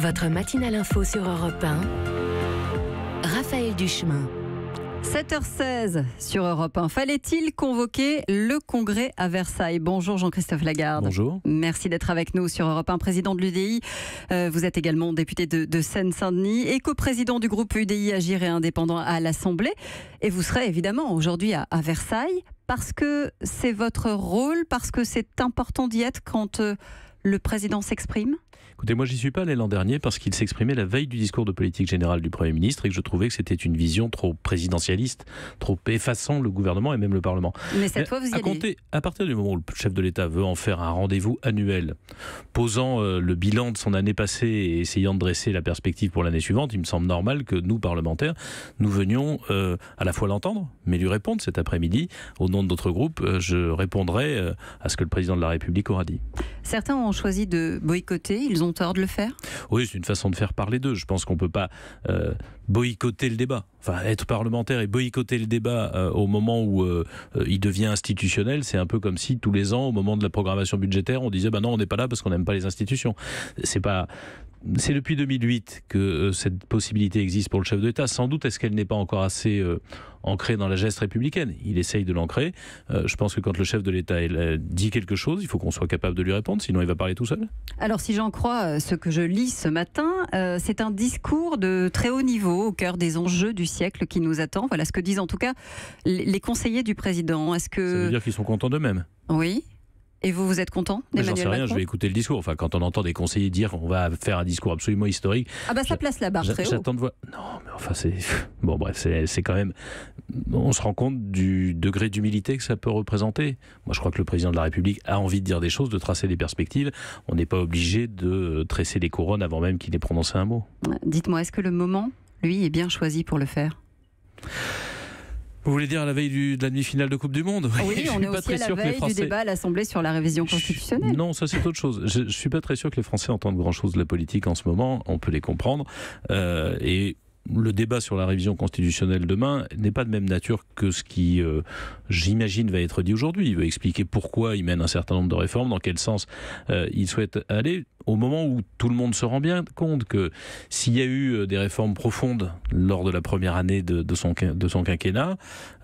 Votre matinale info sur Europe 1, Raphaël Duchemin. 7h16 sur Europe 1. Fallait-il convoquer le congrès à Versailles? Bonjour Jean-Christophe Lagarde. Bonjour. Merci d'être avec nous sur Europe 1, président de l'UDI. Vous êtes également député de Seine-Saint-Denis et coprésident du groupe UDI Agir et Indépendant à l'Assemblée. Et vous serez évidemment aujourd'hui à Versailles parce que c'est votre rôle, parce que c'est important d'y être quand le président s'exprime? Écoutez, moi j'y suis pas allé l'an dernier parce qu'il s'exprimait la veille du discours de politique générale du Premier ministre et que je trouvais que c'était une vision trop présidentialiste, trop effaçant le gouvernement et même le Parlement. Mais cette fois vous y allez. À partir du moment où le chef de l'État veut en faire un rendez-vous annuel, posant le bilan de son année passée et essayant de dresser la perspective pour l'année suivante, il me semble normal que nous, parlementaires, nous venions à la fois l'entendre, mais lui répondre cet après-midi. Au nom de notre groupe, je répondrai à ce que le président de la République aura dit. Certains ont choisi de boycotter, ils ont tort de le faire? Oui, c'est une façon de faire parler d'eux. Je pense qu'on ne peut pas boycotter le débat. Enfin, être parlementaire et boycotter le débat au moment où il devient institutionnel, c'est un peu comme si tous les ans, au moment de la programmation budgétaire, on disait non, on n'est pas là parce qu'on n'aime pas les institutions. C'est depuis 2008 que cette possibilité existe pour le chef de l'État. Sans doute est-ce qu'elle n'est pas encore assez ancrée dans la geste républicaine. Il essaye de l'ancrer. Je pense que quand le chef de l'État dit quelque chose, il faut qu'on soit capable de lui répondre, sinon il va parler tout seul. Alors si j'en crois ce que je lis ce matin, c'est un discours de très haut niveau au cœur des enjeux du siècle qui nous attend. Voilà ce que disent en tout cas les conseillers du président. Est-ce que... Ça veut dire qu'ils sont contents d'eux-mêmes. Oui. Et vous êtes content d'Emmanuel Macron? J'en sais rien, je vais écouter le discours. Enfin, quand on entend des conseillers dire on va faire un discours absolument historique... Ah bah ça place la barre très haut. J'attends de voir... Non, mais enfin c'est... Bon bref, c'est quand même... On se rend compte du degré d'humilité que ça peut représenter. Moi je crois que le président de la République a envie de dire des choses, de tracer des perspectives. On n'est pas obligé de tresser les couronnes avant même qu'il ait prononcé un mot. Dites-moi, est-ce que le moment, lui, est bien choisi pour le faire? Vous voulez dire à la veille de la demi-finale de Coupe du Monde? Oui, on est aussi à la veille du débat à l'Assemblée sur la révision constitutionnelle. Non, ça c'est autre chose. Je ne suis pas très sûr que les Français entendent grand-chose de la politique en ce moment. On peut les comprendre. Et le débat sur la révision constitutionnelle demain n'est pas de même nature que ce qui, j'imagine, va être dit aujourd'hui. Il veut expliquer pourquoi il mène un certain nombre de réformes, dans quel sens il souhaite aller, au moment où tout le monde se rend bien compte que s'il y a eu des réformes profondes lors de la première année de son quinquennat,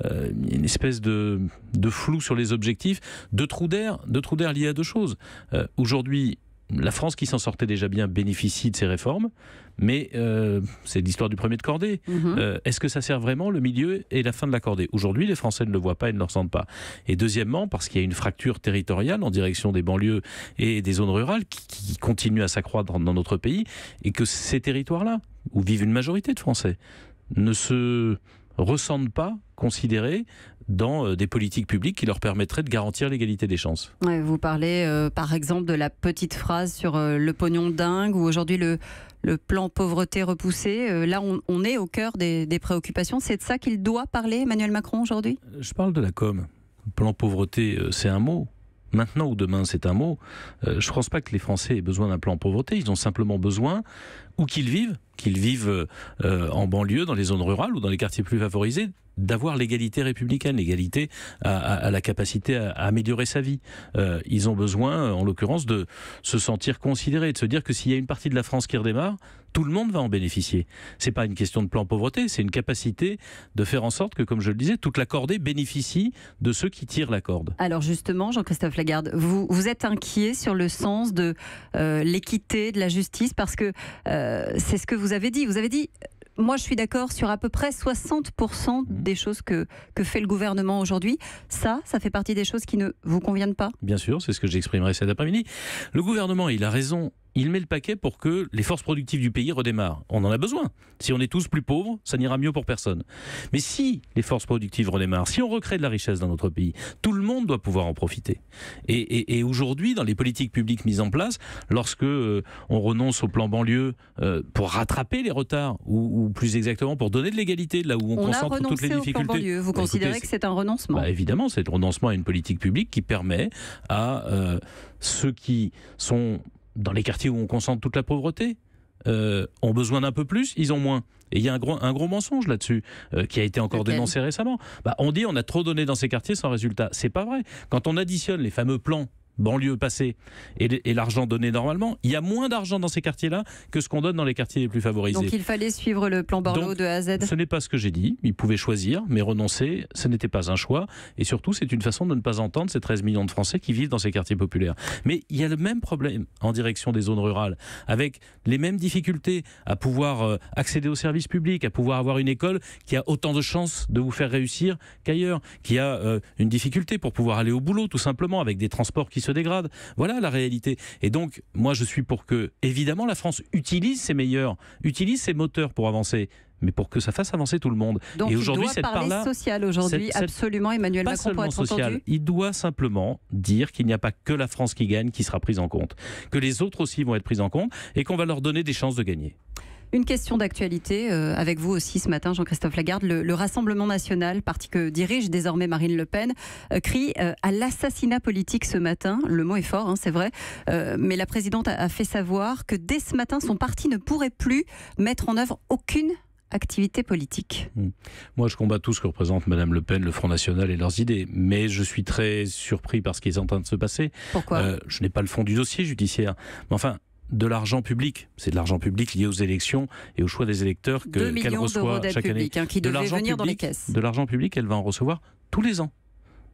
il y a une espèce de flou sur les objectifs, de trou d'air lié à deux choses. Aujourd'hui, la France, qui s'en sortait déjà bien, bénéficie de ces réformes, mais c'est l'histoire du premier de cordée. Est-ce que ça sert vraiment le milieu et la fin de la cordée? Aujourd'hui, les Français ne le voient pas et ne le ressentent pas. Et deuxièmement, parce qu'il y a une fracture territoriale en direction des banlieues et des zones rurales qui continue à s'accroître dans notre pays, et que ces territoires-là, où vivent une majorité de Français, ne se ressentent pas considérés dans des politiques publiques qui leur permettraient de garantir l'égalité des chances. Ouais, vous parlez par exemple de la petite phrase sur le pognon dingue, ou aujourd'hui le plan pauvreté repoussé. Là, on est au cœur des préoccupations. C'est de ça qu'il doit parler, Emmanuel Macron, aujourd'hui? Je parle de la com. Le plan pauvreté, c'est un mot. Maintenant ou demain, c'est un mot. Je ne pense pas que les Français aient besoin d'un plan pauvreté. Ils ont simplement besoin, où qu'ils vivent en banlieue, dans les zones rurales ou dans les quartiers plus favorisés, d'avoir l'égalité républicaine, l'égalité à la capacité à améliorer sa vie. Ils ont besoin, en l'occurrence, de se sentir considérés, de se dire que s'il y a une partie de la France qui redémarre, tout le monde va en bénéficier. C'est pas une question de plan pauvreté, c'est une capacité de faire en sorte que, comme je le disais, toute la cordée bénéficie de ceux qui tirent la corde. Alors justement, Jean-Christophe Lagarde, vous êtes inquiet sur le sens de l'équité, de la justice, parce que c'est ce que vous avez dit. Vous avez dit... Moi, je suis d'accord sur à peu près 60% des choses que fait le gouvernement aujourd'hui. Ça fait partie des choses qui ne vous conviennent pas? Bien sûr, c'est ce que j'exprimerai cet après-midi. Le gouvernement, il a raison. Il met le paquet pour que les forces productives du pays redémarrent. On en a besoin. Si on est tous plus pauvres, ça n'ira mieux pour personne. Mais si les forces productives redémarrent, si on recrée de la richesse dans notre pays, tout le monde doit pouvoir en profiter. Et aujourd'hui, dans les politiques publiques mises en place, lorsque on renonce au plan banlieue pour rattraper les retards, ou plus exactement pour donner de l'égalité là où on concentre toutes les difficultés. Au plan banlieue. Vous considérez que c'est un renoncement? Évidemment, c'est le renoncement à une politique publique qui permet à ceux qui sont dans les quartiers où on concentre toute la pauvreté, ont besoin d'un peu plus, ils ont moins. Et il y a un gros mensonge là-dessus qui a été encore dénoncé récemment. On dit on a trop donné dans ces quartiers sans résultat. C'est pas vrai. Quand on additionne les fameux plans banlieue passée et l'argent donné normalement, il y a moins d'argent dans ces quartiers-là que ce qu'on donne dans les quartiers les plus favorisés. Donc il fallait suivre le plan Borloo de A à Z. Ce n'est pas ce que j'ai dit. Ils pouvaient choisir, mais renoncer, ce n'était pas un choix. Et surtout, c'est une façon de ne pas entendre ces 13 millions de Français qui vivent dans ces quartiers populaires. Mais il y a le même problème en direction des zones rurales, avec les mêmes difficultés à pouvoir accéder aux services publics, à pouvoir avoir une école qui a autant de chances de vous faire réussir qu'ailleurs, qui a une difficulté pour pouvoir aller au boulot, tout simplement, avec des transports qui se dégradent. Voilà la réalité. Et donc, moi, je suis pour que, évidemment, la France utilise ses meilleurs, utilise ses moteurs pour avancer, mais pour que ça fasse avancer tout le monde. Donc et aujourd'hui, il doit parler social aujourd'hui, absolument, Emmanuel Macron, pour être social. entendu. Il doit simplement dire qu'il n'y a pas que la France qui gagne qui sera prise en compte, que les autres aussi vont être pris en compte et qu'on va leur donner des chances de gagner. Une question d'actualité avec vous aussi ce matin, Jean-Christophe Lagarde. Le Rassemblement national, parti que dirige désormais Marine Le Pen, crie à l'assassinat politique ce matin. Le mot est fort, hein, c'est vrai. Mais la présidente a fait savoir que dès ce matin, son parti ne pourrait plus mettre en œuvre aucune activité politique. Moi, je combats tout ce que représente Madame Le Pen, le Front National et leurs idées. Mais je suis très surpris par ce qui est en train de se passer. Pourquoi ? Je n'ai pas le fond du dossier judiciaire. Mais enfin, de l'argent public. C'est de l'argent public lié aux élections et au choix des électeurs qu'elle reçoit chaque année. Qui devait venir dans les caisses. De l'argent public, elle va en recevoir tous les ans.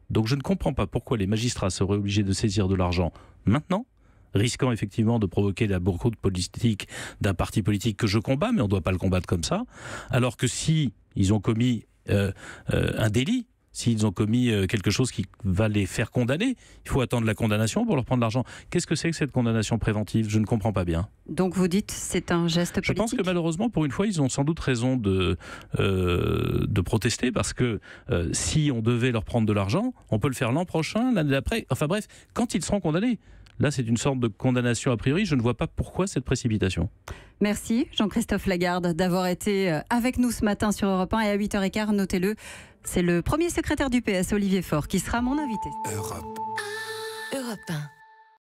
Donc je ne comprends pas pourquoi les magistrats seraient obligés de saisir de l'argent maintenant, risquant effectivement de provoquer la boycott politique d'un parti politique que je combats, mais on ne doit pas le combattre comme ça, alors que si ils ont commis un délit, s'ils ont commis quelque chose qui va les faire condamner, il faut attendre la condamnation pour leur prendre l'argent. Qu'est-ce que c'est que cette condamnation préventive ? Je ne comprends pas bien. Donc vous dites c'est un geste politique ? Je pense que malheureusement, pour une fois, ils ont sans doute raison de protester, parce que si on devait leur prendre de l'argent, on peut le faire l'an prochain, l'année d'après, enfin bref, quand ils seront condamnés. Là, c'est une sorte de condamnation a priori. Je ne vois pas pourquoi cette précipitation. Merci Jean-Christophe Lagarde d'avoir été avec nous ce matin sur Europe 1 et à 8h15, notez-le. C'est le premier secrétaire du PS, Olivier Faure, qui sera mon invité. Europe 1.